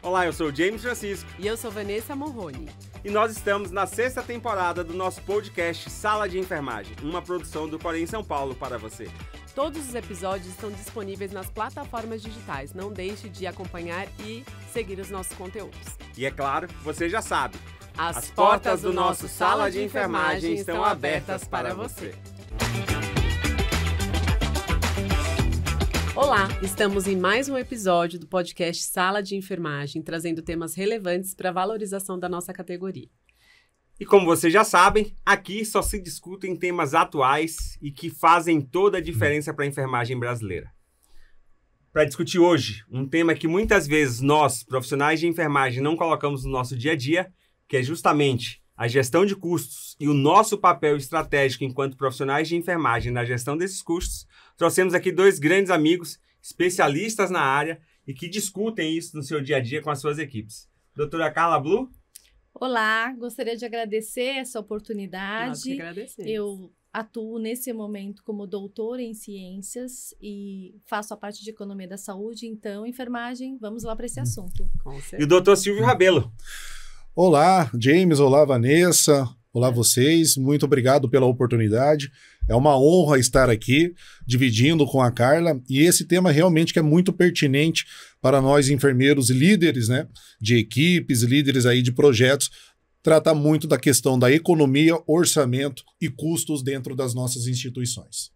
Olá, eu sou o James Francisco. E eu sou Vanessa Morrone. E nós estamos na 6ª temporada do nosso podcast Sala de Enfermagem, uma produção do Corém São Paulo para você. Todos os episódios estão disponíveis nas plataformas digitais. Não deixe de acompanhar e seguir os nossos conteúdos. E é claro, você já sabe, As portas do nosso Sala de Enfermagem estão abertas para você. Olá, estamos em mais um episódio do podcast Sala de Enfermagem, trazendo temas relevantes para a valorização da nossa categoria. E como vocês já sabem, aqui só se discutem temas atuais e que fazem toda a diferença para a enfermagem brasileira. Para discutir hoje, um tema que muitas vezes nós, profissionais de enfermagem, não colocamos no nosso dia a dia, que é justamente a gestão de custos e o nosso papel estratégico enquanto profissionais de enfermagem na gestão desses custos, trouxemos aqui dois grandes amigos, especialistas na área e que discutem isso no seu dia a dia com as suas equipes. Doutora Carla Blu. Olá, gostaria de agradecer essa oportunidade. Nós que agradecemos. Eu atuo nesse momento como doutora em ciências e faço a parte de economia da saúde, então, enfermagem, vamos lá para esse assunto. Com certeza. E o doutor Silvio Rabelo. Olá, James, olá, Vanessa, olá vocês, muito obrigado pela oportunidade. É uma honra estar aqui dividindo com a Carla e esse tema realmente que é muito pertinente para nós enfermeiros e líderes, né, de equipes, líderes aí de projetos, tratar muito da questão da economia, orçamento e custos dentro das nossas instituições.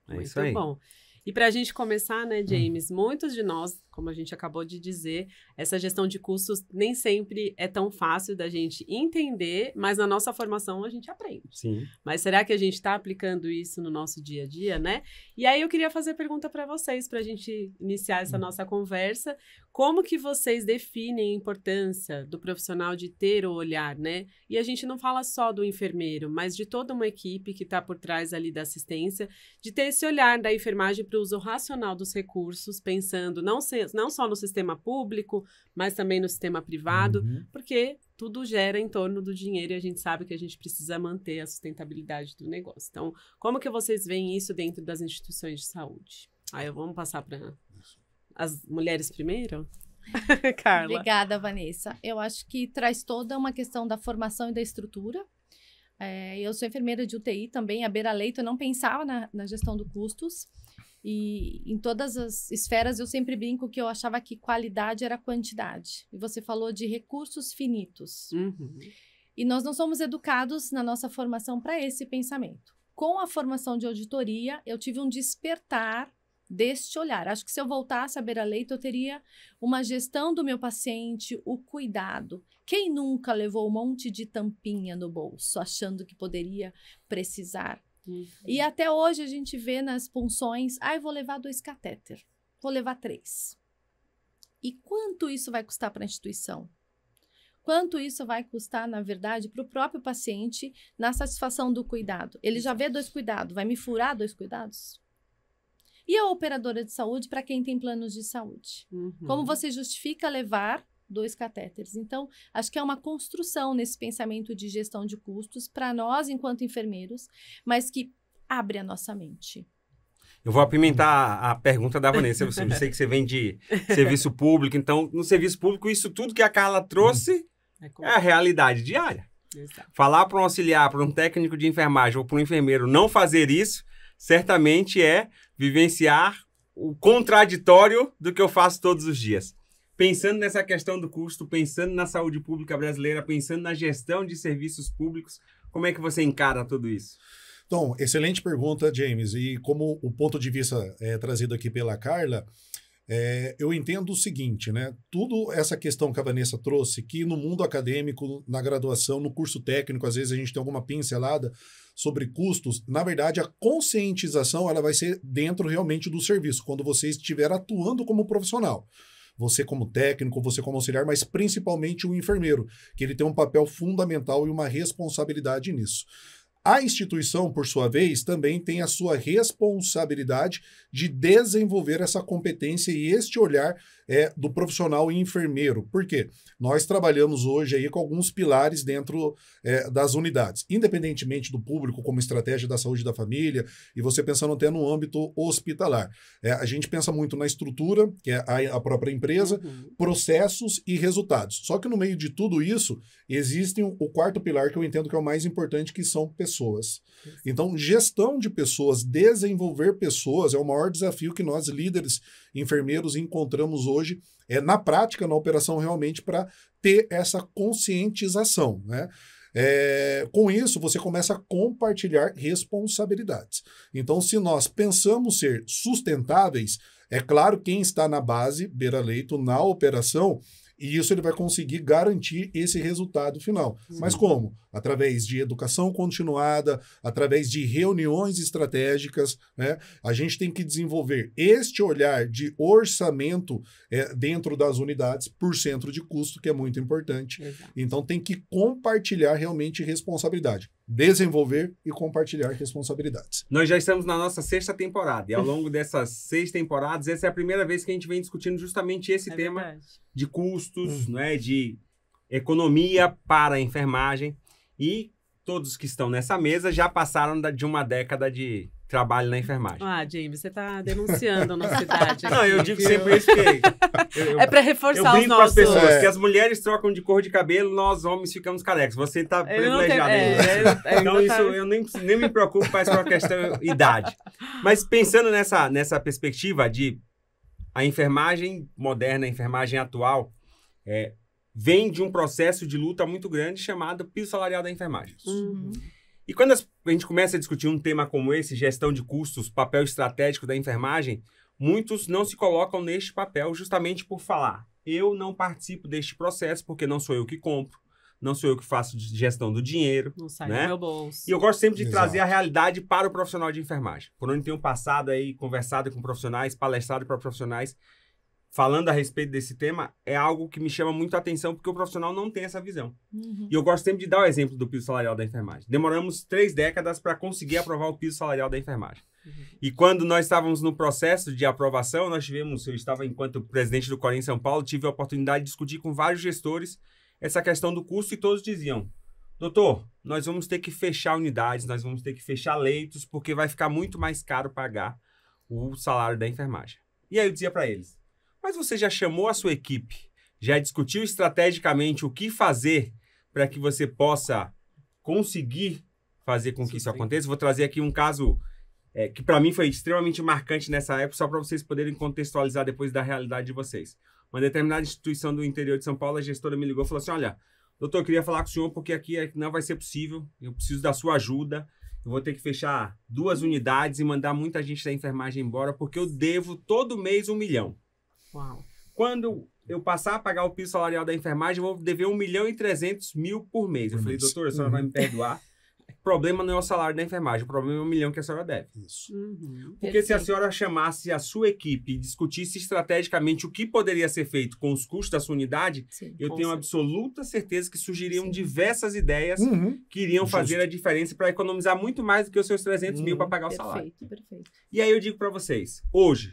É isso Muito aí. bom. E para a gente começar, né, James, muitos de nós, como a gente acabou de dizer, essa gestão de custos nem sempre é tão fácil da gente entender, mas na nossa formação a gente aprende. Sim. Mas será que a gente está aplicando isso no nosso dia a dia, né? E aí eu queria fazer a pergunta para vocês, para a gente iniciar essa nossa conversa. Como que vocês definem a importância do profissional de ter o olhar, né? E a gente não fala só do enfermeiro, mas de toda uma equipe que está por trás ali da assistência, de ter esse olhar da enfermagem para o uso racional dos recursos, pensando não só no sistema público, mas também no sistema privado, porque tudo gera em torno do dinheiro e a gente sabe que a gente precisa manter a sustentabilidade do negócio. Então, como que vocês veem isso dentro das instituições de saúde? Aí vamos passar para as mulheres primeiro? Carla. Obrigada, Vanessa. Eu acho que traz toda uma questão da formação e da estrutura. Eu sou enfermeira de UTI também, à beira-leito, eu não pensava na gestão de custos. E em todas as esferas eu sempre brinco que eu achava que qualidade era quantidade. E você falou de recursos finitos. E nós não somos educados na nossa formação para esse pensamento. Com a formação de auditoria, eu tive um despertar deste olhar. Acho que se eu voltasse à beira-leito, eu teria uma gestão do meu paciente, o cuidado. Quem nunca levou um monte de tampinha no bolso, achando que poderia precisar? E até hoje a gente vê nas punções, eu vou levar 2 catéter, vou levar 3. E quanto isso vai custar para a instituição? Quanto isso vai custar, na verdade, para o próprio paciente na satisfação do cuidado? Ele já vê 2 cuidados, vai me furar 2 cuidados? E a operadora de saúde para quem tem planos de saúde? Como você justifica levar 2 catéteres? Então, acho que é uma construção nesse pensamento de gestão de custos para nós, enquanto enfermeiros, mas que abre a nossa mente. Eu vou apimentar a pergunta da Vanessa. Eu sei que você vem de serviço público, então, no serviço público, isso tudo que a Carla trouxe é a realidade diária. Exato. Falar para um auxiliar, para um técnico de enfermagem ou para um enfermeiro não fazer isso, certamente é vivenciar o contraditório do que eu faço todos os dias. Pensando nessa questão do custo, pensando na saúde pública brasileira, pensando na gestão de serviços públicos, como é que você encara tudo isso? Então, excelente pergunta, James. E como o ponto de vista trazido aqui pela Carla, eu entendo o seguinte, né? Tudo essa questão que a Vanessa trouxe, que no mundo acadêmico, na graduação, no curso técnico, às vezes a gente tem alguma pincelada sobre custos. Na verdade, a conscientização ela vai ser dentro realmente do serviço, quando você estiver atuando como profissional. Você como técnico, você como auxiliar, mas principalmente o enfermeiro, que ele tem um papel fundamental e uma responsabilidade nisso. A instituição, por sua vez, também tem a sua responsabilidade de desenvolver essa competência e este olhar do profissional e enfermeiro. Por quê? Nós trabalhamos hoje aí com alguns pilares dentro das unidades, independentemente do público, como estratégia da saúde da família, e você pensando até no âmbito hospitalar. A gente pensa muito na estrutura, que é a própria empresa, processos e resultados. Só que no meio de tudo isso, existe o quarto pilar que eu entendo que é o mais importante, que são pessoas. Então, gestão de pessoas, desenvolver pessoas é o maior desafio que nós, líderes enfermeiros, encontramos hoje na prática, na operação, realmente para ter essa conscientização, né? Com isso, você começa a compartilhar responsabilidades. Então, se nós pensamos ser sustentáveis, é claro, quem está na base, beira-leito, na operação, e isso ele vai conseguir garantir esse resultado final. Mas como? Através de educação continuada, através de reuniões estratégicas, né? A gente tem que desenvolver este olhar de orçamento dentro das unidades por centro de custo, que é muito importante. Exato. Então tem que compartilhar realmente responsabilidade. Desenvolver e compartilhar responsabilidades. Nós já estamos na nossa 6ª temporada, e ao longo dessas 6 temporadas, essa é a primeira vez que a gente vem discutindo justamente esse tema Verdade. de custos, né, de economia para a enfermagem, e todos que estão nessa mesa já passaram de uma década de trabalho na enfermagem. James, você tá denunciando a nossa idade. Não, eu aqui, digo viu? sempre isso porque... É pra Eu reforçar os brinco com as nossos... pessoas que as mulheres trocam de cor de cabelo, nós homens ficamos carecas. Você tá Ele não tem- privilegiado aí. Então isso eu nem me preocupo mais com a questão idade. Mas pensando nessa perspectiva de a enfermagem moderna, a enfermagem atual, vem de um processo de luta muito grande chamado piso salarial da enfermagem. Uhum. E quando a gente começa a discutir um tema como esse, gestão de custos, papel estratégico da enfermagem, muitos não se colocam neste papel justamente por falar: eu não participo deste processo porque não sou eu que compro, não sou eu que faço gestão do dinheiro. Não sai né? do meu bolso. E eu gosto sempre de Exato. trazer a realidade para o profissional de enfermagem. Por onde tenho passado aí, conversado com profissionais, palestrado para profissionais, falando a respeito desse tema, é algo que me chama muito a atenção, porque o profissional não tem essa visão. E eu gosto sempre de dar o exemplo do piso salarial da enfermagem. Demoramos 3 décadas para conseguir aprovar o piso salarial da enfermagem. E quando nós estávamos no processo de aprovação, eu estava, enquanto presidente do Corém em São Paulo, tive a oportunidade de discutir com vários gestores essa questão do custo, e todos diziam: doutor, nós vamos ter que fechar unidades, nós vamos ter que fechar leitos, porque vai ficar muito mais caro pagar o salário da enfermagem. E aí eu dizia para eles: mas você já chamou a sua equipe, já discutiu estrategicamente o que fazer para que você possa conseguir fazer com que isso aconteça? Vou trazer aqui um caso que para mim foi extremamente marcante nessa época, só para vocês poderem contextualizar depois da realidade de vocês. Uma determinada instituição do interior de São Paulo, a gestora me ligou e falou assim: olha, doutor, eu queria falar com o senhor porque aqui não vai ser possível, eu preciso da sua ajuda, eu vou ter que fechar 2 unidades e mandar muita gente da enfermagem embora porque eu devo todo mês 1 milhão. Uau. Quando eu passar a pagar o piso salarial da enfermagem, eu vou dever 1.300.000 por mês. Eu falei: doutor, a senhora vai me perdoar? O problema não é o salário da enfermagem, o problema é 1 milhão que a senhora deve. Isso. Porque se a senhora chamasse a sua equipe e discutisse estrategicamente o que poderia ser feito com os custos da sua unidade, Sim. eu Com tenho certeza. absoluta certeza que surgiriam Sim. diversas ideias que iriam Justo. fazer a diferença para economizar muito mais do que os seus 300 mil para pagar o salário. Perfeito. E aí eu digo para vocês, hoje,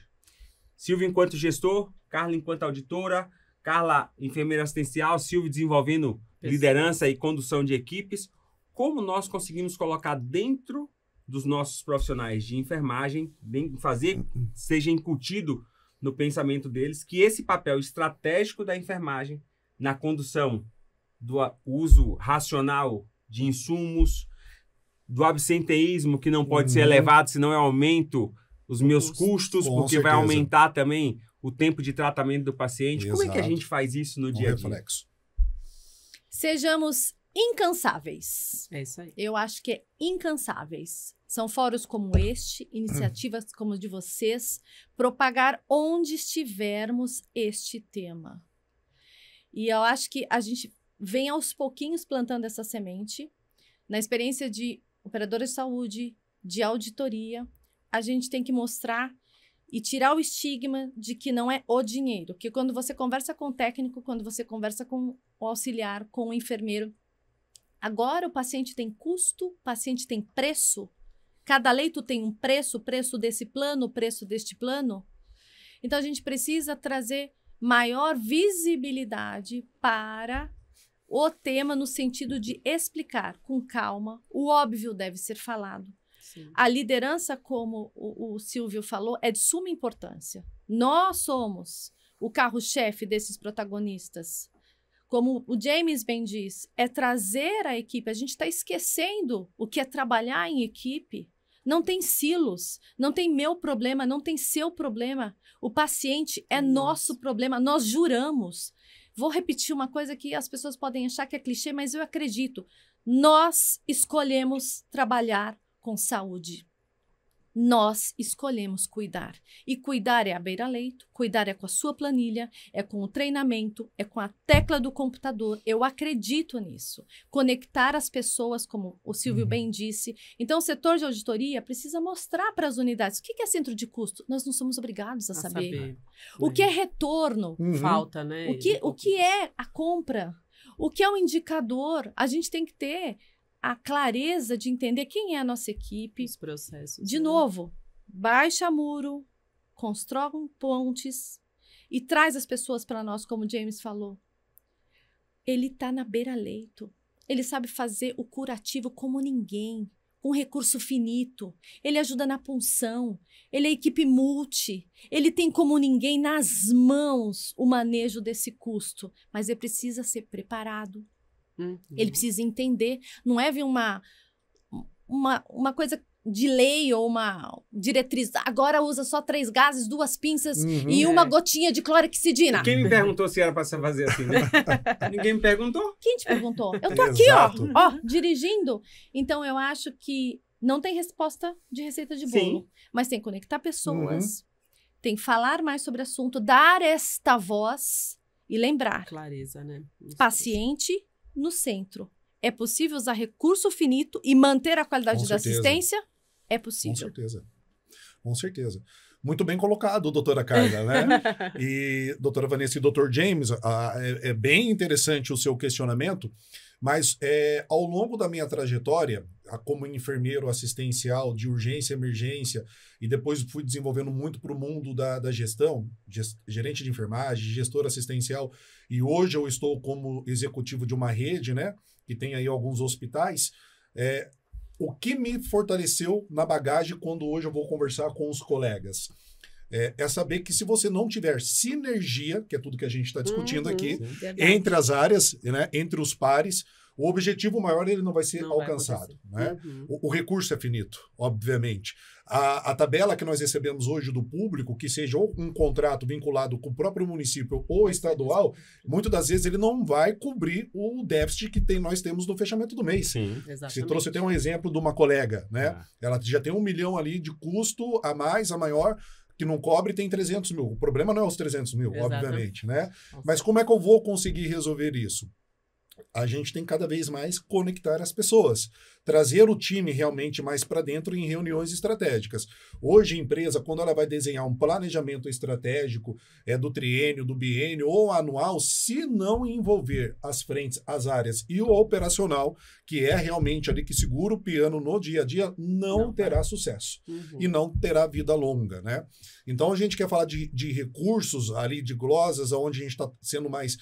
Silvio enquanto gestor, Carla enquanto auditora, Carla enfermeira assistencial, Silvio desenvolvendo liderança e condução de equipes, como nós conseguimos colocar dentro dos nossos profissionais de enfermagem, fazer, seja incutido no pensamento deles, que esse papel estratégico da enfermagem na condução do uso racional de insumos, do absenteísmo que não pode ser elevado, senão eu aumento os meus custos, Com porque vai certeza. aumentar também o tempo de tratamento do paciente. Como é que a Exato. gente faz isso no Um dia a dia? reflexo. Sejamos incansáveis. É isso aí. Eu acho que é incansáveis. São fóruns como este, iniciativas como a de vocês, propagar onde estivermos este tema. E eu acho que a gente vem aos pouquinhos plantando essa semente. Na experiência de operadora de saúde, de auditoria, a gente tem que mostrar e tirar o estigma de que não é o dinheiro. Porque quando você conversa com o técnico, quando você conversa com o auxiliar, com o enfermeiro, Agora o paciente tem custo, o paciente tem preço. Cada leito tem um preço, o preço desse plano, o preço deste plano. Então, a gente precisa trazer maior visibilidade para o tema no sentido de explicar com calma. O óbvio deve ser falado. Sim. A liderança, como o Silvio falou, é de suma importância. Nós somos o carro-chefe desses protagonistas. Como o James bem diz, é trazer a equipe. A gente está esquecendo o que é trabalhar em equipe. Não tem silos, não tem meu problema, não tem seu problema. O paciente é nosso problema, nós juramos. Vou repetir uma coisa que as pessoas podem achar que é clichê, mas eu acredito. Nós escolhemos trabalhar com saúde. Nós escolhemos cuidar. E cuidar é à beira-leito, cuidar é com a sua planilha, é com o treinamento, é com a tecla do computador. Eu acredito nisso. Conectar as pessoas, como o Silvio bem disse. Então, o setor de auditoria precisa mostrar para as unidades o que é centro de custo. Nós não somos obrigados a saber. O que é retorno? Falta, né? O que é a compra? O que é o indicador? A gente tem que ter a clareza de entender quem é a nossa equipe. Os processos. De novo, baixa muro, constrói pontes e traz as pessoas para nós, como o James falou. Ele está na beira-leito. Ele sabe fazer o curativo como ninguém, com recurso finito. Ele ajuda na punção. Ele é equipe multi. Ele tem como ninguém nas mãos o manejo desse custo. Mas ele precisa ser preparado. Ele precisa entender, não é vir uma coisa de lei ou uma diretriz, agora usa só 3 gases, 2 pinças e uma gotinha de clorexidina. Quem me perguntou se era para se fazer assim, né? Ninguém me perguntou. Quem te perguntou? Eu tô aqui, ó, dirigindo. Então, eu acho que não tem resposta de receita de bolo, Sim. mas tem que conectar pessoas, tem que falar mais sobre o assunto, dar esta voz e lembrar. Clareza, né? Paciente no centro. É possível usar recurso finito e manter a qualidade da assistência? É possível. Com certeza. Com certeza. Muito bem colocado, doutora Carla, né? E doutora Vanessa e doutor James, é bem interessante o seu questionamento, mas ao longo da minha trajetória, como enfermeiro assistencial de urgência e emergência, e depois fui desenvolvendo muito para o mundo da gestão, gerente de enfermagem, gestor assistencial, e hoje eu estou como executivo de uma rede, né, que tem aí alguns hospitais. O que me fortaleceu na bagagem quando hoje eu vou conversar com os colegas é saber que se você não tiver sinergia, que é tudo que a gente está discutindo aqui, entre as áreas, né, entre os pares, o objetivo maior ele não vai ser alcançado. Né? O recurso é finito, obviamente. A tabela que nós recebemos hoje do público, que seja ou um contrato vinculado com o próprio município ou estadual, muitas das vezes ele não vai cobrir o déficit que nós temos no fechamento do mês. Sim. Você trouxe até um exemplo de uma colega, né? Ela já tem 1 milhão ali de custo a mais, a maior, que não cobre tem 300 mil. O problema não é os 300 mil, obviamente, né? Mas como é que eu vou conseguir resolver isso? A gente tem cada vez mais conectar as pessoas, trazer o time realmente mais para dentro em reuniões estratégicas. Hoje, a empresa, quando ela vai desenhar um planejamento estratégico do triênio, do biênio ou anual, se não envolver as frentes, as áreas e o operacional, que é realmente ali que segura o piano no dia a dia, não terá sucesso e não terá vida longa, né? Então, a gente quer falar de recursos ali, de glosas, onde a gente está sendo mais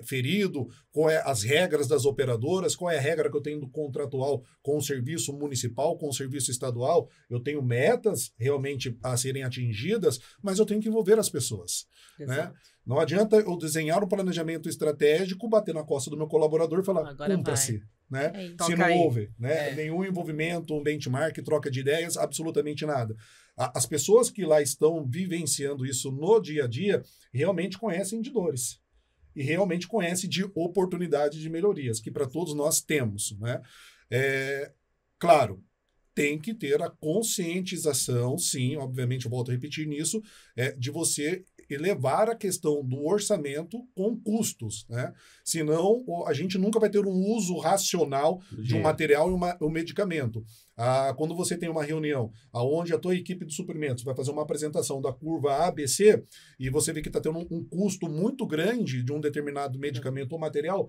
ferido, qual é as regras das operadoras, qual é a regra que eu tenho do contratual com o serviço municipal, com o serviço estadual. Eu tenho metas realmente a serem atingidas, mas eu tenho que envolver as pessoas. Né? Não adianta eu desenhar um planejamento estratégico, bater na costa do meu colaborador e falar, cumpra-se. Né? Se não houve nenhum envolvimento, um benchmark, troca de ideias, absolutamente nada. As pessoas que lá estão vivenciando isso no dia a dia realmente conhecem de dores. E realmente conhecem de oportunidades de melhorias, que para todos nós temos. Né? Claro, tem que ter a conscientização, sim, obviamente eu volto a repetir nisso, de você elevar a questão do orçamento com custos, né? Senão, a gente nunca vai ter um uso racional de um material e um medicamento. Quando você tem uma reunião onde a tua equipe de suprimentos vai fazer uma apresentação da curva ABC e você vê que está tendo um custo muito grande de um determinado medicamento ou material,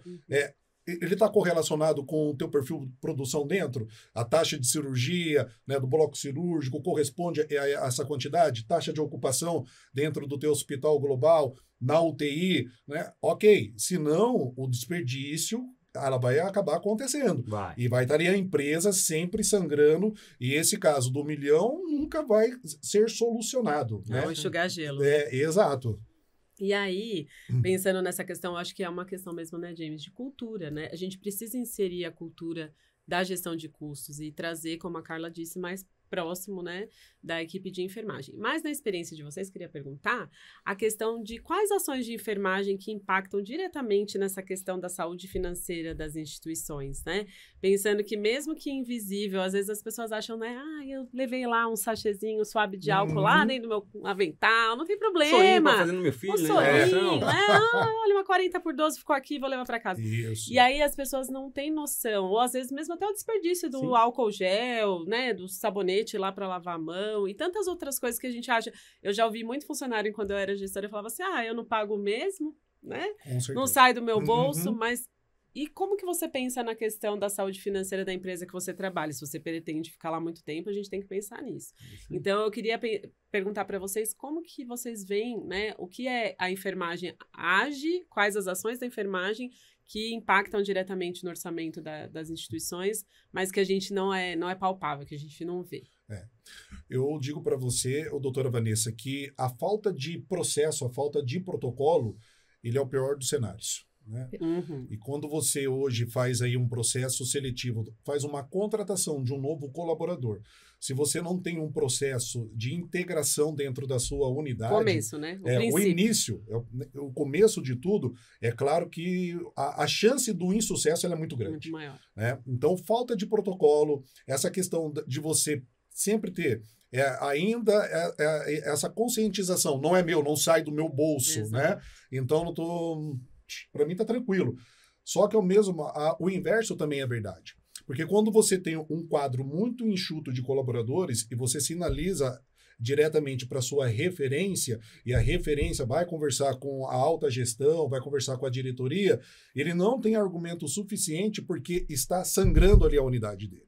ele está correlacionado com o teu perfil de produção dentro? A taxa de cirurgia, né, do bloco cirúrgico corresponde a essa quantidade? Taxa de ocupação dentro do teu hospital global, na UTI, né? Ok, senão o desperdício ela vai acabar acontecendo. Vai. E vai estar ali a empresa sempre sangrando, e esse caso do 1 milhão nunca vai ser solucionado. Né? Não enxugar gelo. Exato. E aí, pensando nessa questão, acho que é uma questão mesmo, né, James, de cultura, né? A gente precisa inserir a cultura da gestão de custos e trazer, como a Carla disse, mais próximo, né, da equipe de enfermagem. Mas na experiência de vocês, queria perguntar a questão de quais ações de enfermagem que impactam diretamente nessa questão da saúde financeira das instituições, né? Pensando que mesmo que invisível, às vezes as pessoas acham, né, eu levei lá um sachêzinho suave de álcool lá dentro do meu avental, não tem problema. Sorinho pra fazer no meu filho, Um sorinho, né? Olha, uma 40x12 ficou aqui, vou levar para casa. Isso. E aí as pessoas não têm noção, ou às vezes mesmo até o desperdício do álcool gel, né, do sabonete lá para lavar a mão e tantas outras coisas que a gente acha. Eu já ouvi muito funcionário quando eu era gestora, eu falava assim, eu não pago mesmo, né? Com certeza. Não sai do meu bolso, mas e como que você pensa na questão da saúde financeira da empresa que você trabalha? Se você pretende ficar lá muito tempo, a gente tem que pensar nisso. Então, eu queria perguntar para vocês como que vocês veem, né, o que é a enfermagem age, quais as ações da enfermagem que impactam diretamente no orçamento das instituições, mas que a gente não é palpável, que a gente não vê. Eu digo para você, doutora Vanessa, que a falta de processo, a falta de protocolo, ele é o pior dos cenários. Né? E quando você hoje faz aí um processo seletivo, faz uma contratação de um novo colaborador, se você não tem um processo de integração dentro da sua unidade... Começo, né? O início, o começo de tudo, é claro que a chance do insucesso ela é muito grande. Muito maior. Né? Então, falta de protocolo, essa questão de você sempre ter essa conscientização, não é meu, não sai do meu bolso, né? Então, não tô... Para mim tá tranquilo. Só que o inverso também é verdade. Porque quando você tem um quadro muito enxuto de colaboradores e você sinaliza diretamente para sua referência, e a referência vai conversar com a alta gestão, vai conversar com a diretoria, ele não tem argumento suficiente porque está sangrando ali a unidade dele.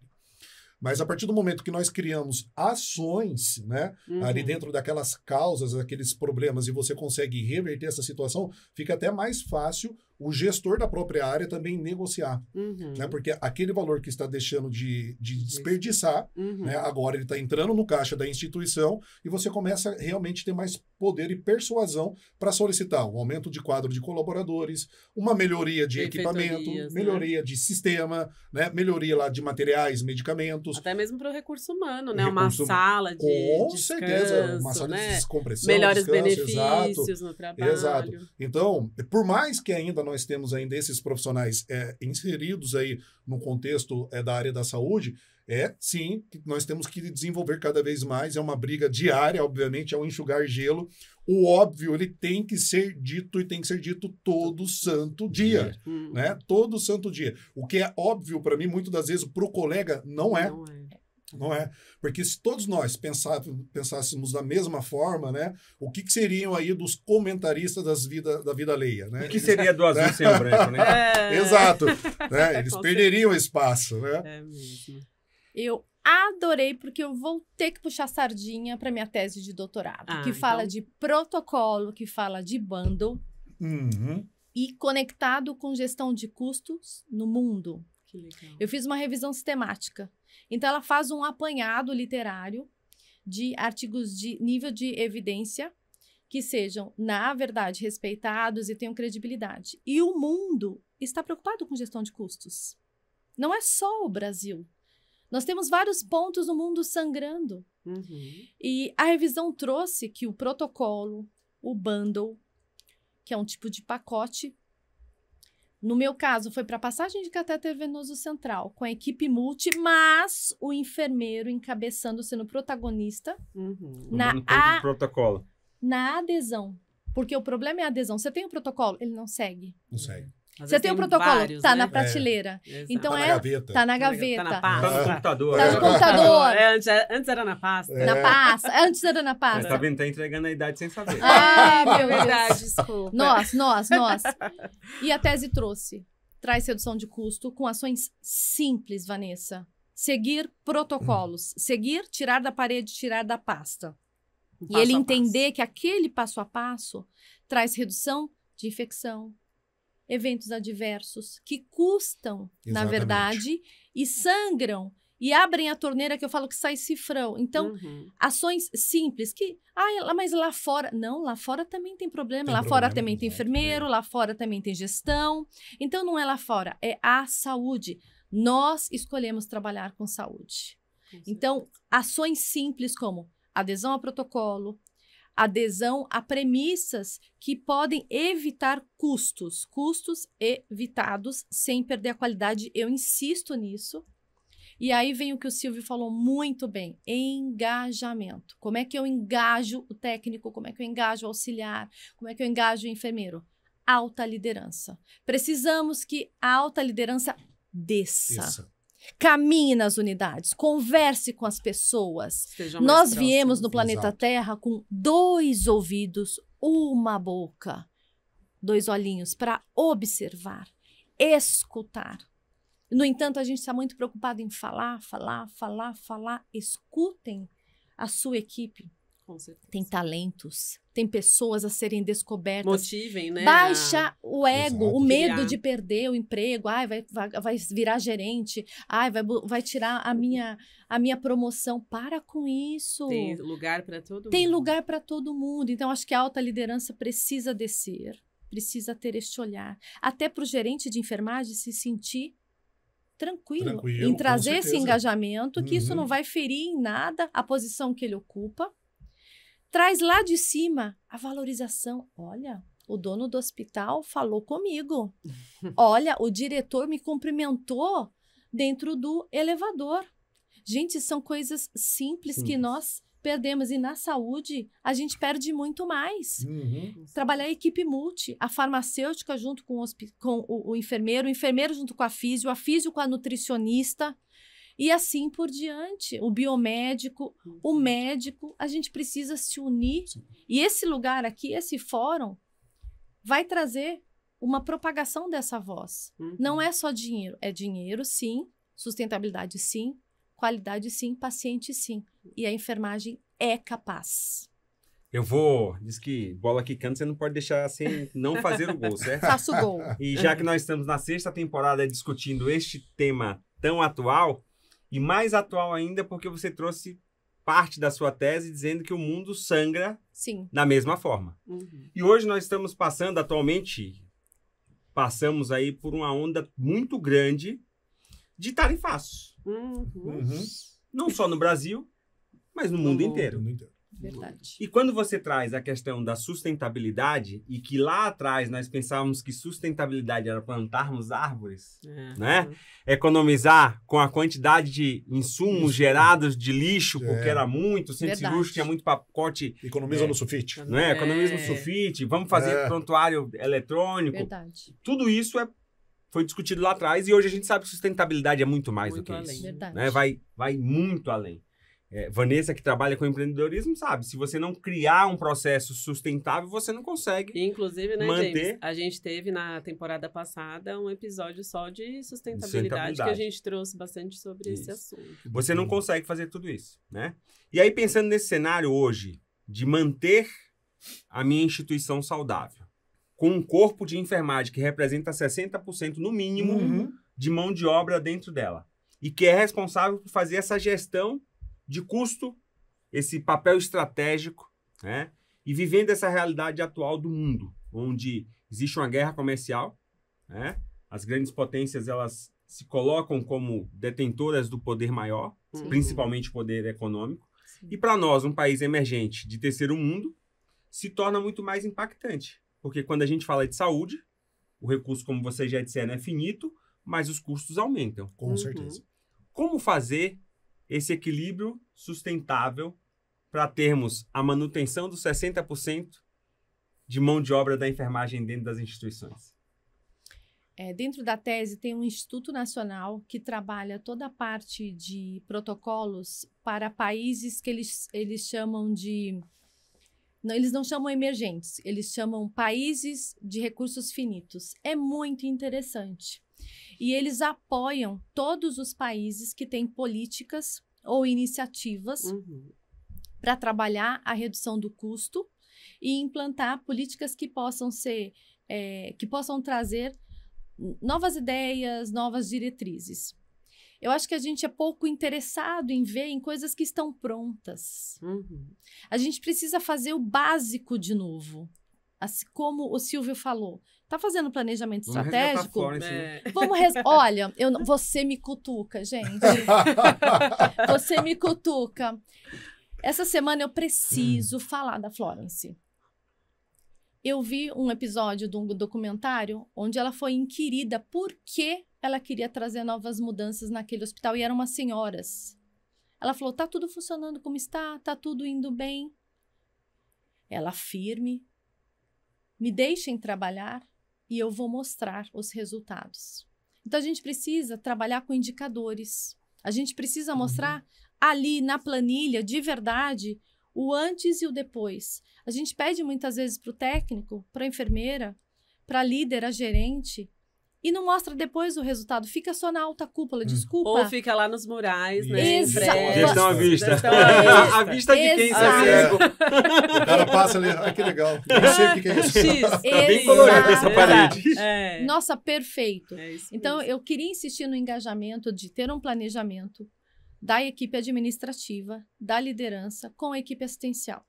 Mas a partir do momento que nós criamos ações, né, ali dentro daquelas causas, daqueles problemas, e você consegue reverter essa situação, fica até mais fácil o gestor da própria área também negociar. Né, porque aquele valor que está deixando de desperdiçar, né, agora ele está entrando no caixa da instituição e você começa realmente a ter mais poder e persuasão para solicitar um aumento de quadro de colaboradores, uma melhoria de equipamento, melhoria de sistema, né, melhoria lá de materiais, medicamentos. Até mesmo para o recurso humano, né? Uma sala de com descanso, certeza, uma sala né? de descompressão, melhores descanso, benefícios no trabalho. Exato. Então, por mais que ainda nós temos ainda esses profissionais inseridos aí no contexto da área da saúde, sim, que nós temos que desenvolver cada vez mais, é uma briga diária, obviamente, é um enxugar gelo. O óbvio, ele tem que ser dito e tem que ser dito todo santo dia, né? Todo santo dia. O que é óbvio para mim, muitas das vezes, para o colega, não é. Não é? Porque se todos nós pensássemos da mesma forma, né? O que seriam aí dos comentaristas da vida alheia, né? O que seria do azul sem o branco, né? Exato. Né? Eles perderiam espaço, né? É mesmo. Eu adorei, porque eu vou ter que puxar sardinha para minha tese de doutorado, que fala de protocolo, que fala de bundle, e conectado com gestão de custos no mundo. Que legal. Eu fiz uma revisão sistemática. Então, ela faz um apanhado literário de artigos de nível de evidência que sejam, na verdade, respeitados e tenham credibilidade. E o mundo está preocupado com gestão de custos. Não é só o Brasil. Nós temos vários pontos no mundo sangrando. E a revisão trouxe que o protocolo, o bundle, que é um tipo de pacote, no meu caso, foi para passagem de catéter venoso central, com a equipe multi, mas o enfermeiro encabeçando, sendo protagonista protocolo. Na adesão. Porque o problema é a adesão. Você tem o protocolo, ele não segue. Não segue. Você tem o protocolo, vários, tá, né? Na prateleira. Então tá na gaveta. Tá na gaveta. Tá na pasta. Tá no computador. Tá no computador. Antes era na pasta. Na pasta. Antes era na pasta. Mas tá vendo? Tá entregando a idade sem saber. Ah, meu Deus. Verdade, desculpa. Nós. E a tese trouxe traz redução de custo com ações simples, Vanessa. Seguir protocolos. Seguir, tirar da parede, tirar da pasta. E ele entender que aquele passo a passo traz redução de infecção, eventos adversos, que custam, na verdade, e sangram, e abrem a torneira que eu falo que sai cifrão. Então, ações simples que... mas lá fora... Não, lá fora também tem problema. Lá fora também tem enfermeiro, lá fora também tem gestão. Então, não é lá fora, é a saúde. Nós escolhemos trabalhar com saúde. Então, ações simples como adesão a protocolo, adesão a premissas que podem evitar custos. Custos evitados sem perder a qualidade. Eu insisto nisso. E aí vem o que o Silvio falou muito bem, engajamento. Como é que eu engajo o técnico? Como é que eu engajo o auxiliar? Como é que eu engajo o enfermeiro? Alta liderança. Precisamos que a alta liderança desça. Caminhe nas unidades, converse com as pessoas. Nós viemos no planeta Terra com 2 ouvidos, 1 boca, 2 olhinhos para observar, escutar. No entanto, a gente está muito preocupado em falar. Escutem a sua equipe. Com certeza. Tem talentos, tem pessoas a serem descobertas. Motivem, né? Baixa o ego, o medo Criar. de perder o emprego. Vai virar gerente. Vai tirar a minha promoção. Para com isso. Tem lugar para todo mundo. Tem lugar para todo mundo. Então, acho que a alta liderança precisa descer, precisa ter este olhar. Até para o gerente de enfermagem se sentir tranquilo em trazer esse engajamento, que isso não vai ferir em nada a posição que ele ocupa. Traz lá de cima a valorização. Olha, o dono do hospital falou comigo. Olha, o diretor me cumprimentou dentro do elevador. Gente, são coisas simples que nós perdemos. E na saúde, a gente perde muito mais. Trabalhar a equipe multi, a farmacêutica junto com o enfermeiro junto com a físio com a nutricionista, e assim por diante. O biomédico, o médico, a gente precisa se unir. E esse lugar aqui, esse fórum, vai trazer uma propagação dessa voz. Não é só dinheiro. É dinheiro, sim. Sustentabilidade, sim. Qualidade, sim. Paciente, sim. E a enfermagem é capaz. Diz que bola quicando, você não pode deixar sem não fazer o gol, certo? Faço o gol. E já que nós estamos na 6ª temporada discutindo este tema tão atual, e mais atual ainda porque você trouxe parte da sua tese dizendo que o mundo sangra da mesma forma. E hoje nós estamos passamos aí por uma onda muito grande de tarifaços. Não só no Brasil, mas no mundo inteiro. Verdade. E quando você traz a questão da sustentabilidade, e que lá atrás nós pensávamos que sustentabilidade era plantarmos árvores, né? Economizar com a quantidade de insumos gerados de lixo, porque era muito, o centro cirúrgico tinha muito pacote. Economiza no sulfite. Né? Economiza no sulfite, vamos fazer prontuário eletrônico. Verdade. Tudo isso foi discutido lá atrás, e hoje a gente sabe que sustentabilidade é muito mais do que isso. Verdade. Né? Vai muito além. Vanessa, que trabalha com empreendedorismo, sabe, se você não criar um processo sustentável, você não consegue inclusive, né, manter... James? A gente teve na temporada passada um episódio só de sustentabilidade, que a gente trouxe bastante sobre esse assunto. Você não consegue fazer tudo isso, né? E aí, pensando nesse cenário hoje, de manter a minha instituição saudável, com um corpo de enfermagem que representa 60% no mínimo de mão de obra dentro dela, e que é responsável por fazer essa gestão de custo, esse papel estratégico, né? E vivendo essa realidade atual do mundo, onde existe uma guerra comercial, né? As grandes potências, elas se colocam como detentoras do poder maior, principalmente poder econômico. E para nós, um país emergente de terceiro mundo, se torna muito mais impactante. Porque quando a gente fala de saúde, o recurso, como vocês já disseram, é finito, mas os custos aumentam. Com certeza. Como fazer esse equilíbrio sustentável para termos a manutenção dos 60% de mão de obra da enfermagem dentro das instituições? Dentro da tese tem um Instituto Nacional que trabalha toda a parte de protocolos para países que eles chamam de... Não, eles não chamam emergentes, eles chamam países de recursos finitos. É muito interessante. e eles apoiam todos os países que têm políticas ou iniciativas para trabalhar a redução do custo e implantar políticas que possam ser, que possam trazer novas ideias, novas diretrizes. Eu acho que a gente é pouco interessado em ver em coisas que estão prontas. A gente precisa fazer o básico de novo. Assim como o Silvio falou. Está fazendo planejamento estratégico? Olha, você me cutuca, gente. Você me cutuca. Essa semana eu preciso falar da Florence. Eu vi um episódio de um documentário onde ela foi inquirida por que ela queria trazer novas mudanças naquele hospital, e eram umas senhoras. Ela falou, tá tudo funcionando como está, tá tudo indo bem. Ela firme, me deixem trabalhar e eu vou mostrar os resultados. Então, a gente precisa trabalhar com indicadores. A gente precisa mostrar ali na planilha, de verdade, o antes e o depois. A gente pede muitas vezes para o técnico, para a enfermeira, para a líder, a gerente, e não mostra depois o resultado. Fica só na alta cúpula, desculpa. Ou fica lá nos murais, né? Exato. Gestão à vista. À vista de quem Exato. sabe. O cara passa ali, que legal. Nem sei o que é isso. Tá bem colorido essa parede. Nossa, perfeito. Então, mesmo. eu queria insistir no engajamento de ter um planejamento da equipe administrativa, da liderança, com a equipe assistencial.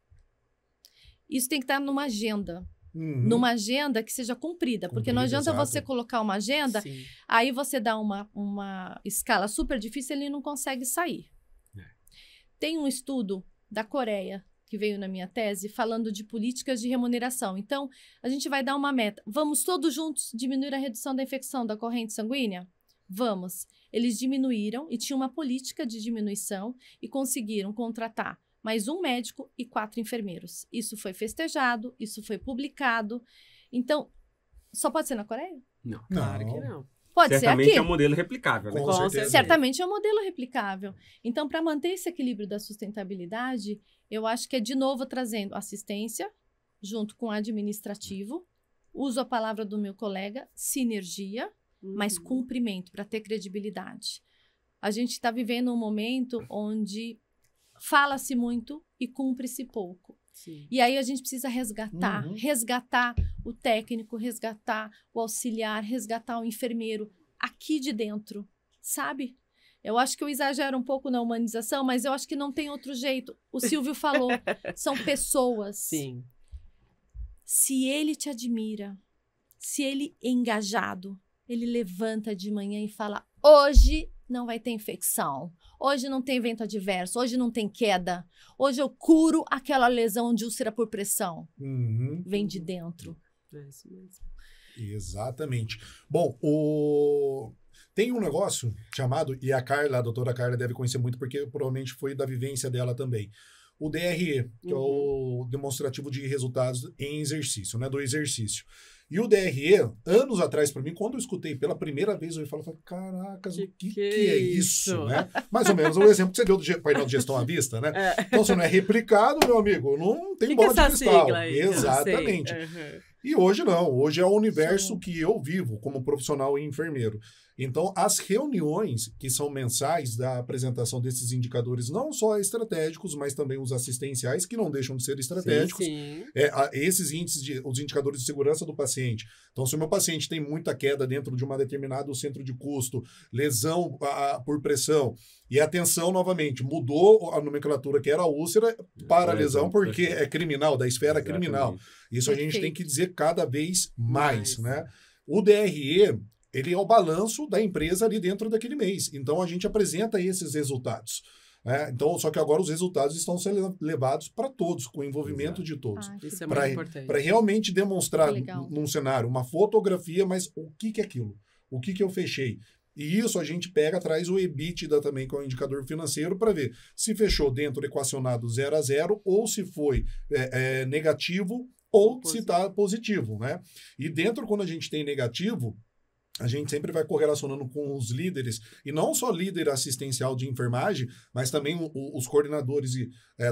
Isso tem que estar numa agenda. Numa agenda que seja cumprida. Porque não adianta você colocar uma agenda, aí você dá uma escala super difícil, ele não consegue sair. Tem um estudo da Coreia, que veio na minha tese, falando de políticas de remuneração. Então, a gente vai dar uma meta. Vamos todos juntos diminuir a redução da infecção da corrente sanguínea? Vamos. Eles diminuíram e tinham uma política de diminuição e conseguiram contratar mais um médico e 4 enfermeiros. Isso foi festejado, isso foi publicado. Então, só pode ser na Coreia? Não. Claro que não. Pode ser aqui. Certamente é um modelo replicável, né? Com certeza. Certamente é um modelo replicável. Então, para manter esse equilíbrio da sustentabilidade, eu acho que é, de novo, trazendo assistência junto com administrativo. Uso a palavra do meu colega, sinergia, mas cumprimento, para ter credibilidade. A gente está vivendo um momento onde fala-se muito e cumpre-se pouco. Sim. E aí a gente precisa resgatar, resgatar o técnico, resgatar o auxiliar, resgatar o enfermeiro aqui de dentro, sabe? Eu acho que eu exagero um pouco na humanização, mas eu acho que não tem outro jeito. O Silvio falou, são pessoas. Sim. Se ele te admira, se ele é engajado, ele levanta de manhã e fala, hoje não vai ter infecção, hoje não tem evento adverso, hoje não tem queda, hoje eu curo aquela lesão de úlcera por pressão. Vem de dentro. É isso mesmo. Exatamente. Bom, tem um negócio chamado, e a doutora Carla deve conhecer muito, porque provavelmente foi da vivência dela também, o DRE, que é o demonstrativo de resultados em exercício, né, do exercício. E o DRE, anos atrás, para mim, quando eu escutei pela primeira vez, eu falei, caracas, o que é isso? Né? Mais ou menos o exemplo que você deu do painel de gestão à vista, né? Então, se não é replicado, meu amigo, não tem bola de cristal. Aí, exatamente. E hoje não, hoje é o universo que eu vivo como profissional e enfermeiro. Então, as reuniões que são mensais da apresentação desses indicadores, não só estratégicos, mas também os assistenciais, que não deixam de ser estratégicos, esses índices, os indicadores de segurança do paciente. Então, se o meu paciente tem muita queda dentro de um determinado centro de custo, lesão por pressão, e atenção novamente, mudou a nomenclatura que era a úlcera para a lesão, porque é criminal, da esfera criminal. Isso a gente tem que dizer cada vez mais, né? O DRE, ele é o balanço da empresa ali dentro daquele mês. Então, a gente apresenta esses resultados. Né? Então, só que agora os resultados estão sendo levados para todos, com o envolvimento de todos. Isso é muito importante. Para realmente demonstrar num cenário uma fotografia, mas o que é aquilo? O que eu fechei? E isso a gente pega, traz o EBITDA também, que é o indicador financeiro, para ver se fechou dentro equacionado 0 a 0 ou se foi negativo ou se está positivo. Né? E dentro, quando a gente tem negativo, a gente sempre vai correlacionando com os líderes, e não só líder assistencial de enfermagem, mas também os coordenadores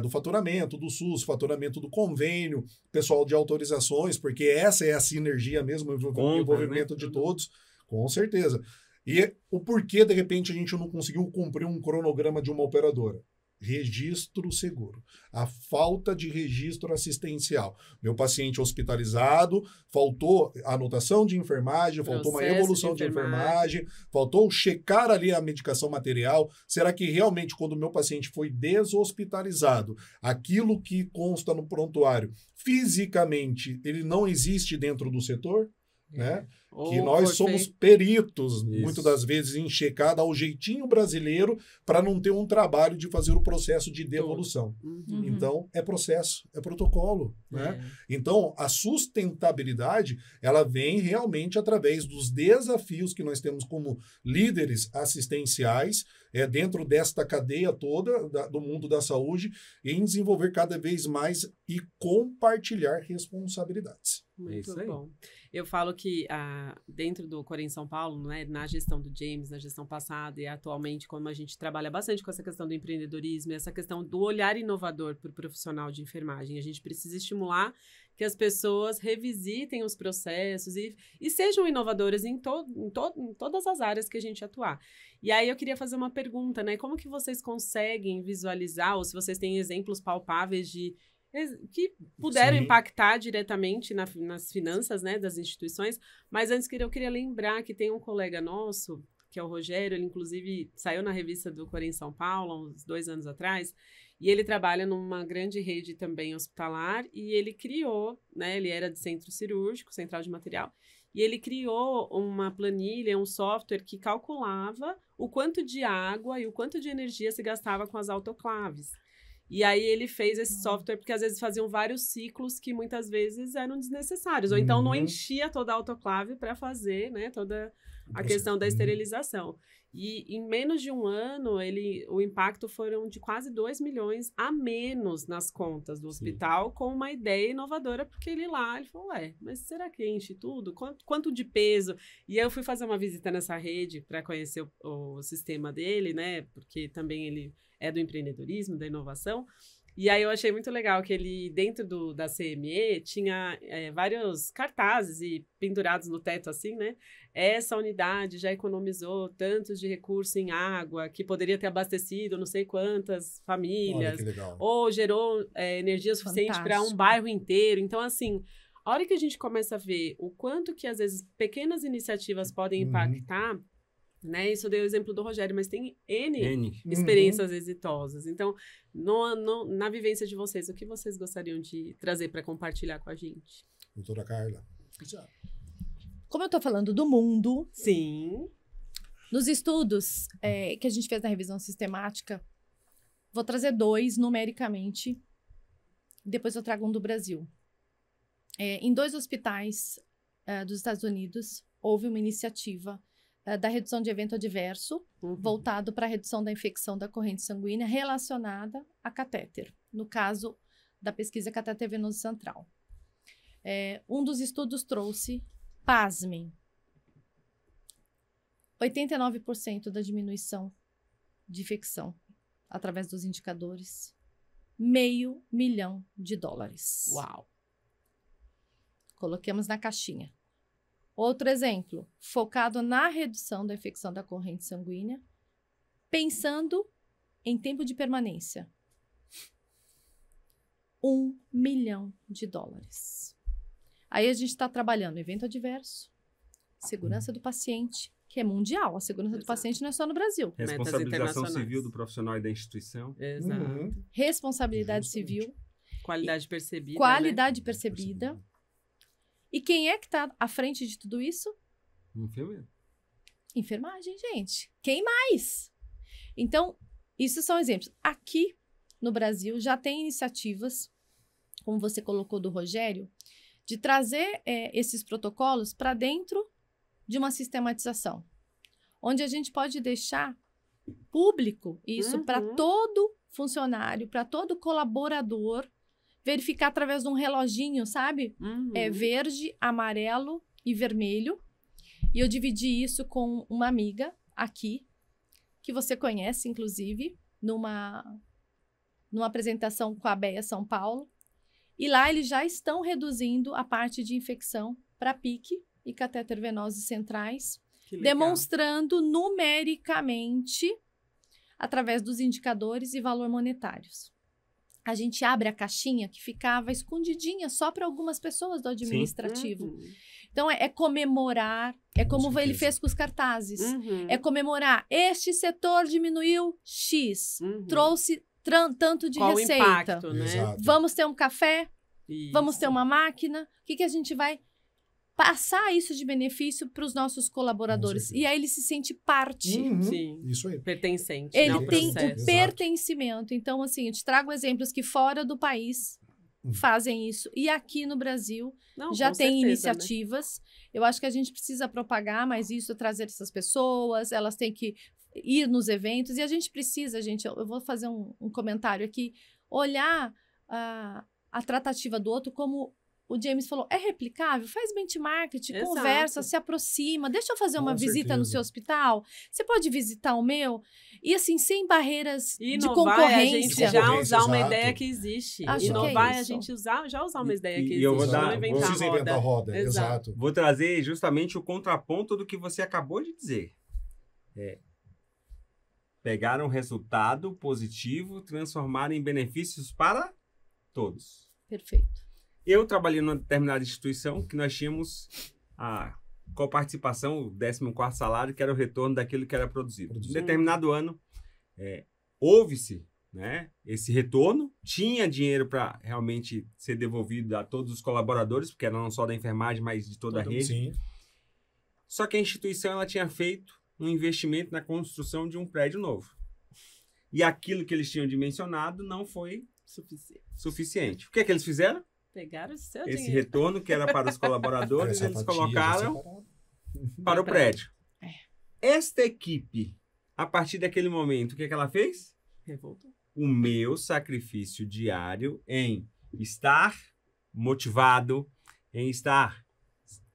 do faturamento, do SUS, faturamento do convênio, pessoal de autorizações, porque essa é a sinergia mesmo, o envolvimento de todos, com certeza. E o porquê, de repente, a gente não conseguiu cumprir um cronograma de uma operadora? Registro seguro. A falta de registro assistencial. Meu paciente hospitalizado, faltou a anotação de enfermagem, faltou uma evolução de enfermagem, faltou checar ali a medicação material. Será que realmente, quando o meu paciente foi deshospitalizado, aquilo que consta no prontuário, fisicamente, ele não existe dentro do setor? Né? Que nós somos peritos, muitas das vezes, em checar, dar o jeitinho brasileiro para não ter um trabalho de fazer o processo de devolução. Então, é processo, é protocolo. Né? Então, a sustentabilidade, ela vem realmente através dos desafios que nós temos como líderes assistenciais, dentro desta cadeia toda do mundo da saúde, em desenvolver cada vez mais e compartilhar responsabilidades. Muito bom. Eu falo que dentro do Corém São Paulo, né, na gestão do James, na gestão passada e atualmente, como a gente trabalha bastante com essa questão do empreendedorismo, essa questão do olhar inovador para o profissional de enfermagem, a gente precisa estimular que as pessoas revisitem os processos e sejam inovadoras em todas as áreas que a gente atuar. E aí eu queria fazer uma pergunta, né? Como que vocês conseguem visualizar, ou se vocês têm exemplos palpáveis que puderam impactar diretamente nas finanças, né, das instituições, mas antes eu queria lembrar que tem um colega nosso, que é o Rogério, ele inclusive saiu na revista do Corém São Paulo, uns 2 anos atrás, e ele trabalha numa grande rede também hospitalar, e ele criou, né, ele era de centro cirúrgico, central de material, e ele criou uma planilha, um software que calculava o quanto de água e o quanto de energia se gastava com as autoclaves. E aí ele fez esse software porque às vezes faziam vários ciclos que muitas vezes eram desnecessários. Ou então não enchia toda a autoclave para fazer, né, toda a questão da esterilização. E em menos de um ano, o impacto foram de quase 2 milhões a menos nas contas do hospital, com uma ideia inovadora, porque ele falou, mas será que enche tudo? Quanto de peso? E aí eu fui fazer uma visita nessa rede para conhecer o sistema dele, né, porque também ele é do empreendedorismo, da inovação. E aí eu achei muito legal que ele, dentro da CME, tinha vários cartazes e pendurados no teto assim, né? Essa unidade já economizou tantos de recurso em água, que poderia ter abastecido não sei quantas famílias. Olha que legal. Ou gerou energia suficiente para um bairro inteiro. Então, assim, a hora que a gente começa a ver o quanto que, às vezes, pequenas iniciativas podem impactar, né? Isso eu dei o exemplo do Rogério, mas tem N experiências exitosas. Então, na vivência de vocês, o que vocês gostariam de trazer para compartilhar com a gente? Doutora Carla. Como eu estou falando do mundo, sim, nos estudos que a gente fez na revisão sistemática, vou trazer 2 numericamente, depois eu trago um do Brasil. Em 2 hospitais dos Estados Unidos, houve uma iniciativa da redução de evento adverso, voltado para a redução da infecção da corrente sanguínea relacionada a catéter, no caso da pesquisa catéter venoso central. Um dos estudos trouxe, pasmem, 89% da diminuição de infecção através dos indicadores, $500 milhão. Uau! Coloquemos na caixinha. Outro exemplo, focado na redução da infecção da corrente sanguínea, pensando em tempo de permanência. $1 milhão. Aí a gente está trabalhando evento adverso, segurança do paciente, que é mundial. A segurança do paciente não é só no Brasil. Responsabilização civil do profissional e da instituição. Exato. Responsabilidade civil. Qualidade percebida. Qualidade percebida. E quem é que está à frente de tudo isso? Enfermeiro. Enfermagem, gente. Quem mais? Então, isso são exemplos. Aqui no Brasil já tem iniciativas, como você colocou do Rogério, de trazer esses protocolos para dentro de uma sistematização, onde a gente pode deixar público isso para todo funcionário, para todo colaborador, verificar através de um reloginho, sabe? Verde, amarelo e vermelho. E eu dividi isso com uma amiga aqui, que você conhece, inclusive, numa apresentação com a ABEA São Paulo. E lá eles já estão reduzindo a parte de infecção para PIC e catéter venosos centrais. Que legal. demonstrando numericamente, através dos indicadores e valor monetários. A gente abre a caixinha que ficava escondidinha só para algumas pessoas do administrativo. Uhum. Então, é comemorar, é Com como certeza. ele fez com os cartazes. Uhum. É comemorar, este setor diminuiu X, Uhum. trouxe tanto de Qual receita. o impacto, né? Exato. Vamos ter um café? Isso. Vamos ter uma máquina? O que a gente vai passar isso de benefício para os nossos colaboradores? certeza. E aí ele se sente parte. Uhum. Sim. Isso aí. Pertencente, Ele né, ao tem processo. o Exato. pertencimento. Então, assim, eu te trago exemplos que fora do país fazem isso. E aqui no Brasil Não, já com tem certeza, né? iniciativas. Eu acho que a gente precisa propagar mais isso, trazer essas pessoas, elas têm que ir nos eventos. E a gente precisa, gente, eu vou fazer um comentário aqui, olhar a tratativa do outro como o James falou, é replicável? Faz benchmark, Exato. conversa, se aproxima. Deixa eu fazer uma Com visita no certeza. seu hospital. Você pode visitar o meu? E assim, sem barreiras E de inovar é a gente concorrência. já Concorrência, usar uma exato. ideia que existe. Acho que é Inovar é a isso. gente já usar uma ideia que E existe. eu vou não dar- inventar vou- Precisa inventar a roda. Exato. Exato. Vou trazer justamente o contraponto do que você acabou de dizer. Pegar um resultado positivo, transformar em benefícios para todos. Perfeito. Eu trabalhei numa determinada instituição que nós tínhamos a coparticipação, o 14º salário, que era o retorno daquilo que era produzido. Em determinado ano, houve-se, né, esse retorno, tinha dinheiro para realmente ser devolvido a todos os colaboradores, porque era não só da enfermagem, mas de toda a rede. Sim. Só que a instituição ela tinha feito um investimento na construção de um prédio novo. E aquilo que eles tinham dimensionado não foi suficiente. O que é que eles fizeram? Pegaram o seu Esse dinheiro. retorno que era para os colaboradores, Essa eles fatia já colocaram separada. para o prédio. É. Esta equipe, a partir daquele momento, o que é que ela fez? Revoltou. O meu sacrifício diário em estar motivado, em estar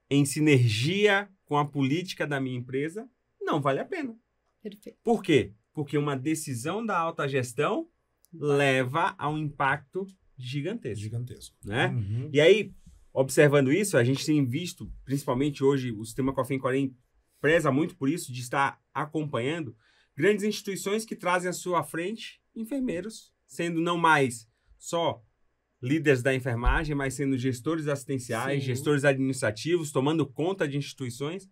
em sinergia com a política da minha empresa, não vale a pena. Perfeito. Por quê? Porque uma decisão da alta gestão leva a um impacto gigantesco, Gigantesco. né? Uhum. E aí, observando isso, a gente tem visto, principalmente hoje, o sistema Cofin Corém preza muito por isso, de estar acompanhando grandes instituições que trazem à sua frente enfermeiros, sendo não mais só líderes da enfermagem, mas sendo gestores assistenciais, Sim. gestores administrativos, tomando conta de instituições.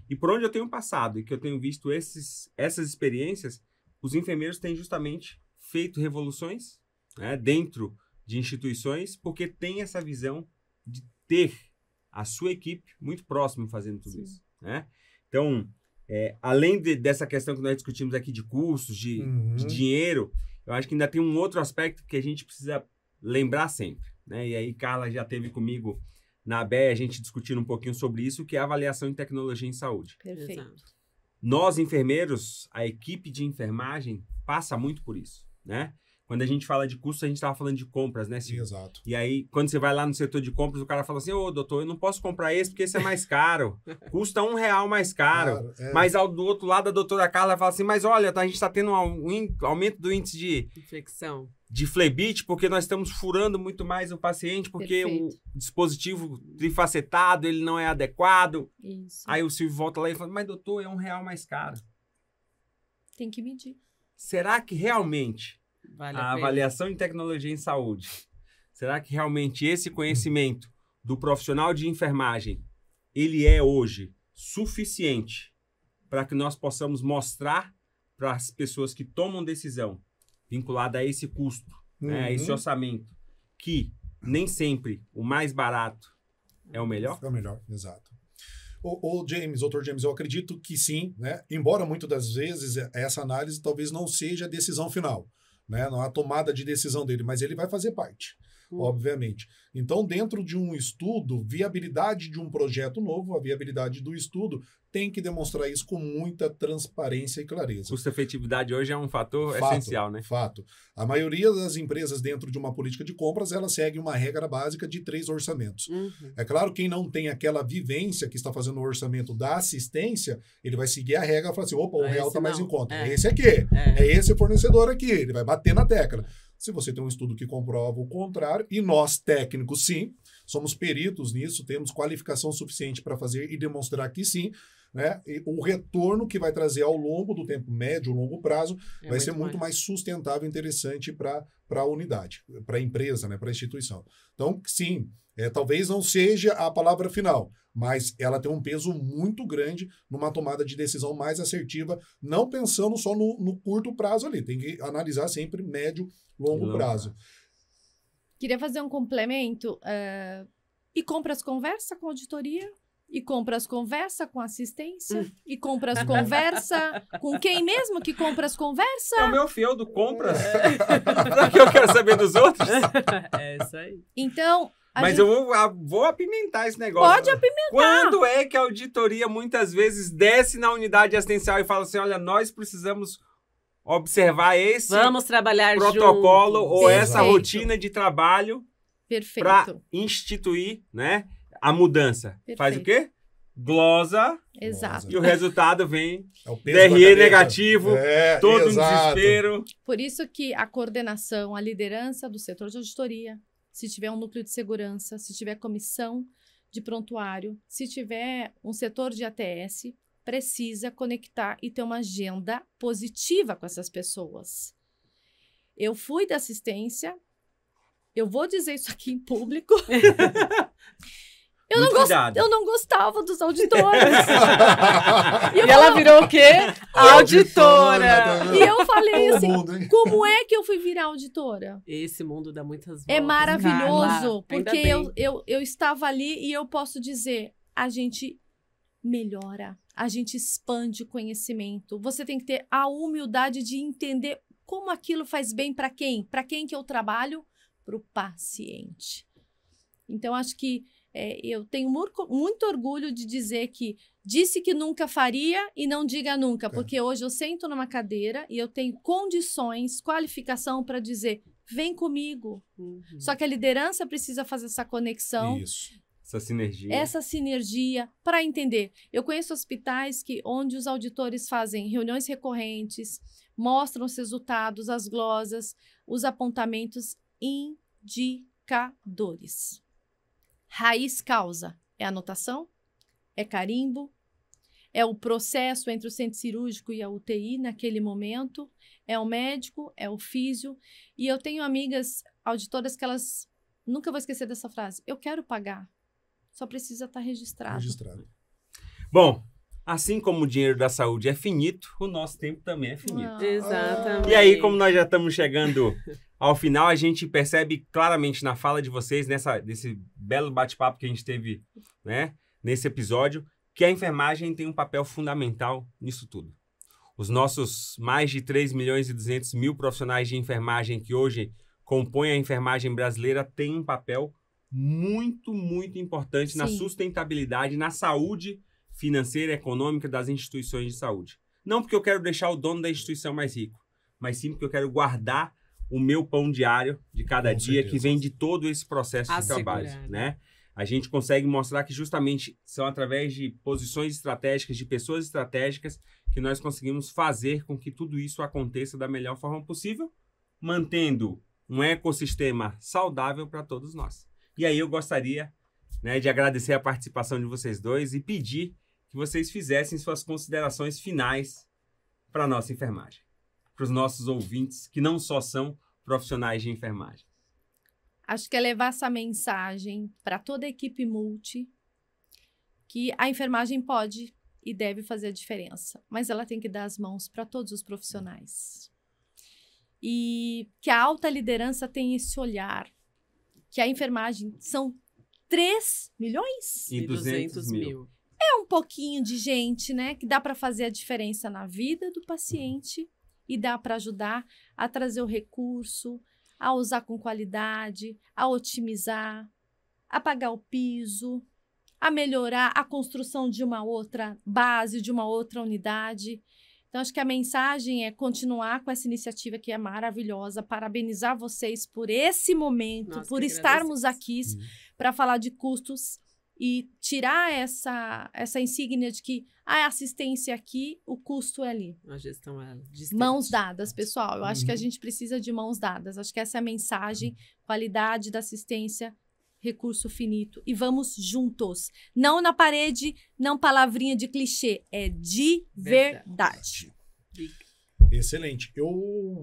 E por onde eu tenho passado e que eu tenho visto essas experiências, os enfermeiros têm justamente feito revoluções, né, dentro de instituições, porque tem essa visão de ter a sua equipe muito próxima fazendo tudo Sim. isso, né? Então, além dessa questão que nós discutimos aqui de custos, de dinheiro, eu acho que ainda tem um outro aspecto que a gente precisa lembrar sempre, né? E aí, Carla já esteve comigo na ABE, a gente discutindo um pouquinho sobre isso, que é a avaliação em tecnologia em saúde. Perfeito. Exato. Nós, enfermeiros, a equipe de enfermagem passa muito por isso, né? Quando a gente fala de custos, a gente estava falando de compras, né, Silvio? Exato. E aí, quando você vai lá no setor de compras, o cara fala assim, ô, doutor, eu não posso comprar esse porque esse é mais caro. Custa R$1 mais caro. Claro, é. Mas do outro lado, a doutora Carla fala assim, mas olha, a gente está tendo um aumento do índice Infecção. de flebite, porque nós estamos furando muito mais o paciente, porque Perfeito. o dispositivo trifacetado, ele não é adequado. Isso. Aí o Silvio volta lá e fala, mas doutor, é R$1 mais caro. Tem que medir. Será que realmente Vale a a pena. avaliação em tecnologia em saúde, será que realmente esse conhecimento do profissional de enfermagem, ele é hoje suficiente para que nós possamos mostrar para as pessoas que tomam decisão vinculada a esse custo, né, a esse orçamento, que nem sempre o mais barato é o melhor? É o melhor, exato. O James, Dr. James, eu acredito que sim, né? Embora muitas das vezes essa análise talvez não seja a decisão final, né? Não é a tomada de decisão dele, mas ele vai fazer parte, obviamente. Então, dentro de um estudo, viabilidade de um projeto novo, a viabilidade do estudo tem que demonstrar isso com muita transparência e clareza. Custo-efetividade hoje é um fator Fato, essencial, né? Fato. A maioria das empresas dentro de uma política de compras, ela segue uma regra básica de 3 orçamentos. Uhum. É claro, quem não tem aquela vivência que está fazendo o orçamento da assistência, ele vai seguir a regra e falar assim, opa, o real Esse está mais não. em conta. É. É esse aqui. É. É esse fornecedor aqui. Ele vai bater na tecla. Se você tem um estudo que comprova o contrário, e nós, técnicos, sim, somos peritos nisso, temos qualificação suficiente para fazer e demonstrar que sim, né? E o retorno que vai trazer ao longo do tempo, médio, longo prazo, vai ser muito mais sustentável e interessante para a unidade, para a empresa, né? Para a instituição. Então, sim, talvez não seja a palavra final, mas ela tem um peso muito grande numa tomada de decisão mais assertiva, não pensando só no curto prazo ali, tem que analisar sempre médio, longo prazo. Queria fazer um complemento. E compras conversa com auditoria, e compras conversa com assistência, e compras conversa com quem mesmo que compras conversa? É o meu fiel do compras. Pra que eu quero saber dos outros? É isso aí. Então... Mas eu vou apimentar esse negócio. Pode apimentar. Quando é que a auditoria muitas vezes desce na unidade assistencial e fala assim, olha, nós precisamos observar esse Vamos trabalhar protocolo juntos. ou essa rotina de trabalho para instituir, né, a mudança. Perfeito. Faz o quê? Glosa. Exato. E o resultado vem o peso DRE negativo, todo um exato. desespero. Por isso que a coordenação, a liderança do setor de auditoria, se tiver um núcleo de segurança, se tiver comissão de prontuário, se tiver um setor de ATS, precisa conectar e ter uma agenda positiva com essas pessoas. Eu fui da assistência, eu vou dizer isso aqui em público. Eu não gostava dos auditores. E ela virou o quê? Auditora. E eu falei assim, como é que eu fui virar auditora? Esse mundo dá muitas voltas. É maravilhoso, Carla. porque eu estava ali e eu posso dizer, a gente melhora, a gente expande o conhecimento. Você tem que ter a humildade de entender como aquilo faz bem para quem? Para quem que eu trabalho? Para o paciente. Então, acho que eu tenho muito orgulho de dizer que disse que nunca faria e não diga nunca, porque hoje eu sento numa cadeira e eu tenho condições, qualificação para dizer, vem comigo. Só que a liderança precisa fazer essa conexão. Isso. Essa sinergia para entender. Eu conheço hospitais onde os auditores fazem reuniões recorrentes, mostram os resultados, as glosas, os apontamentos, indicadores. Raiz causa é anotação, é carimbo, é o processo entre o centro cirúrgico e a UTI naquele momento, é o médico, é o físio. E eu tenho amigas auditoras que elas, nunca vou esquecer dessa frase, eu quero pagar, só precisa estar registrado. Bom, assim como o dinheiro da saúde é finito, o nosso tempo também é finito. Exatamente. E aí, como nós já estamos chegando ao final, a gente percebe claramente na fala de vocês, nesse belo bate-papo que a gente teve, né, nesse episódio, que a enfermagem tem um papel fundamental nisso tudo. Os nossos mais de 3.200.000 profissionais de enfermagem que hoje compõem a enfermagem brasileira têm um papel muito, muito importante na sustentabilidade, na saúde financeira e econômica das instituições de saúde. Não porque eu quero deixar o dono da instituição mais rico, mas sim porque eu quero guardar o meu pão diário de cada dia que vem de todo esse processo de trabalho, né? A gente consegue mostrar que justamente são através de posições estratégicas, de pessoas estratégicas, que nós conseguimos fazer com que tudo isso aconteça da melhor forma possível, mantendo um ecossistema saudável para todos nós. E aí eu gostaria, né, de agradecer a participação de vocês dois e pedir que vocês fizessem suas considerações finais para a nossa enfermagem, para os nossos ouvintes que não só são profissionais de enfermagem. Acho que é levar essa mensagem para toda a equipe multi, que a enfermagem pode e deve fazer a diferença, mas ela tem que dar as mãos para todos os profissionais. E que a alta liderança tem esse olhar, que a enfermagem são 3.200.000. É um pouquinho de gente, né, que dá para fazer a diferença na vida do paciente e dá para ajudar a trazer o recurso, a usar com qualidade, a otimizar, a pagar o piso, a melhorar a construção de uma outra base, de uma outra unidade. Então, acho que a mensagem é continuar com essa iniciativa que é maravilhosa, parabenizar vocês por esse momento, por estarmos aqui para falar de custos e tirar essa insígnia de que a assistência aqui, o custo é ali. A gestão é distante. Mãos dadas, pessoal. Eu acho que a gente precisa de mãos dadas. Acho que essa é a mensagem, qualidade da assistência, recurso finito e vamos juntos. Não na parede, não palavrinha de clichê, é de verdade. Excelente. Eu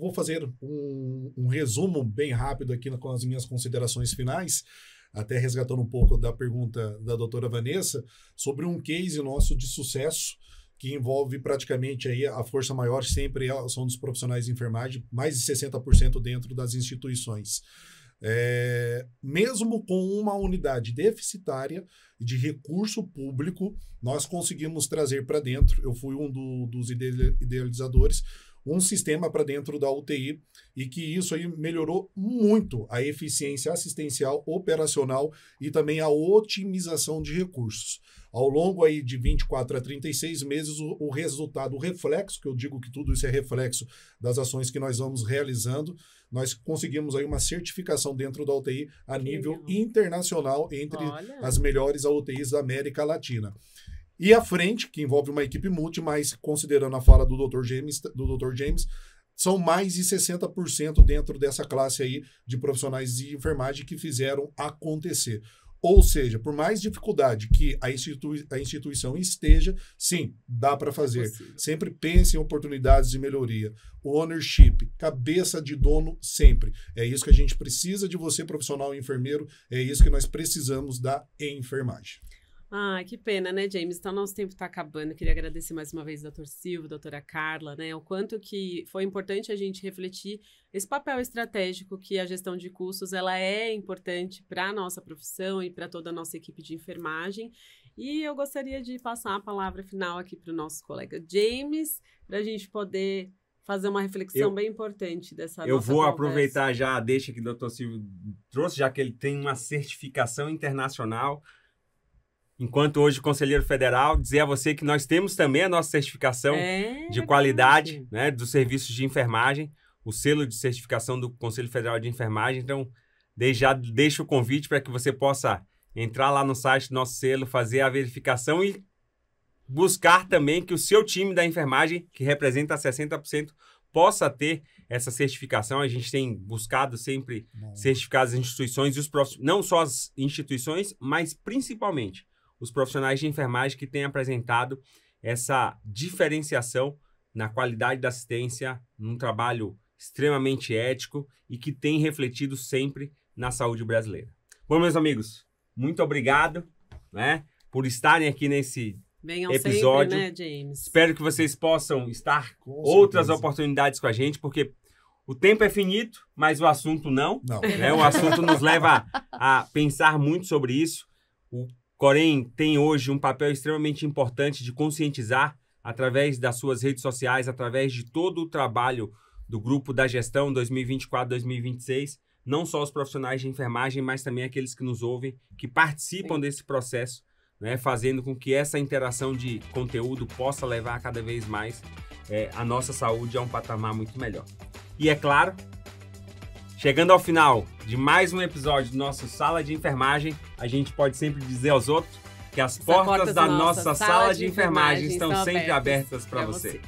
vou fazer um resumo bem rápido aqui com as minhas considerações finais, até resgatando um pouco da pergunta da doutora Vanessa, sobre um case nosso de sucesso que envolve praticamente aí a força maior sempre são dos profissionais de enfermagem, mais de 60% dentro das instituições. Mesmo com uma unidade deficitária de recurso público, nós conseguimos trazer para dentro, eu fui um dos idealizadores, um sistema para dentro da UTI e que isso aí melhorou muito a eficiência assistencial, operacional e também a otimização de recursos. Ao longo aí de 24 a 36 meses, o resultado, o reflexo, que eu digo que tudo isso é reflexo das ações que nós vamos realizando, nós conseguimos aí uma certificação dentro da UTI a nível internacional entre as melhores UTIs da América Latina. E à frente, que envolve uma equipe multi, mas considerando a fala do Dr. James, são mais de 60% dentro dessa classe aí de profissionais de enfermagem que fizeram acontecer. Ou seja, por mais dificuldade que a instituição esteja, sim, dá para fazer. Sempre pense em oportunidades de melhoria. O ownership, cabeça de dono sempre. É isso que a gente precisa de você, profissional enfermeiro, é isso que nós precisamos da enfermagem. Ah, que pena, né, James? Então, nosso tempo está acabando. Queria agradecer mais uma vez ao Dr. Silvio, doutora Carla, né? O quanto que foi importante a gente refletir esse papel estratégico que a gestão de custos, ela é importante para a nossa profissão e para toda a nossa equipe de enfermagem. E eu gostaria de passar a palavra final aqui para o nosso colega James, para a gente poder fazer uma reflexão bem importante dessa nossa conversa. Eu vou aproveitar já a deixa que o Dr. Silvio trouxe, já que ele tem uma certificação internacional. Enquanto hoje Conselheiro Federal, dizer a você que nós temos também a nossa certificação de qualidade, né, dos serviços de enfermagem, o selo de certificação do Conselho Federal de Enfermagem. Então, já deixo o convite para que você possa entrar lá no site do nosso selo, fazer a verificação e buscar também que o seu time da enfermagem, que representa 60%, possa ter essa certificação. A gente tem buscado sempre certificar as instituições, e não só as instituições, mas principalmente os profissionais de enfermagem que têm apresentado essa diferenciação na qualidade da assistência, num trabalho extremamente ético e que tem refletido sempre na saúde brasileira. Bom, meus amigos, muito obrigado, né, por estarem aqui nesse episódio. Sempre, né, James? Espero que vocês possam estar outras oportunidades com a gente, porque o tempo é finito, mas o assunto não. Né? O assunto nos leva a pensar muito sobre isso. O Corém tem hoje um papel extremamente importante de conscientizar através das suas redes sociais, através de todo o trabalho do Grupo da Gestão 2024-2026, não só os profissionais de enfermagem, mas também aqueles que nos ouvem, que participam desse processo, né, fazendo com que essa interação de conteúdo possa levar cada vez mais a nossa saúde a um patamar muito melhor. E é claro, chegando ao final de mais um episódio do nosso Sala de Enfermagem, a gente pode sempre dizer aos outros que as portas da nossa sala de enfermagem estão sempre abertas para você.